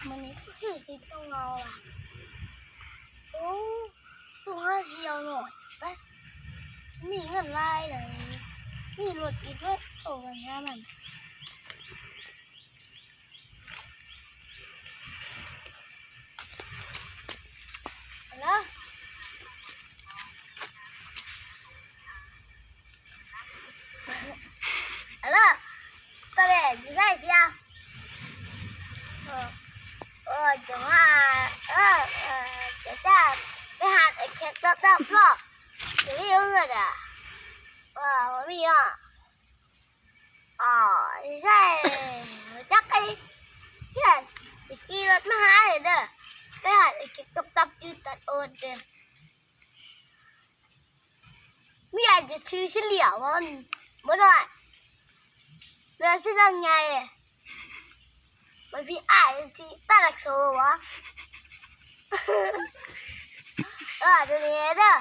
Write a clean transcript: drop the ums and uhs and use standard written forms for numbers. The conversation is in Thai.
มันนี่ก็คือสิต้องเอาล่ะโอ้ตัวเสียวหน่อยไปมีเงินลายเลยมีรถอีกรถโตกันนะมันแล้วแล้วตอนแรกจะใส่เสียจะมาจะไปหาไอ้แขกตับหรอกจะไม่เอาเงินอ่ะไม่อ่ะใช่จักไอ้เพื่อนจะขี่รถมาหาเลยเด้อไปหาไอ้แขกตับอยู่ตัดโอนเด้อไม่อยากจะซื้อเฉลี่ยมันไม่ได้เราซื้อยังไงมันพี่อ่านที่ตาลักโซวะตัวนี้เด้อ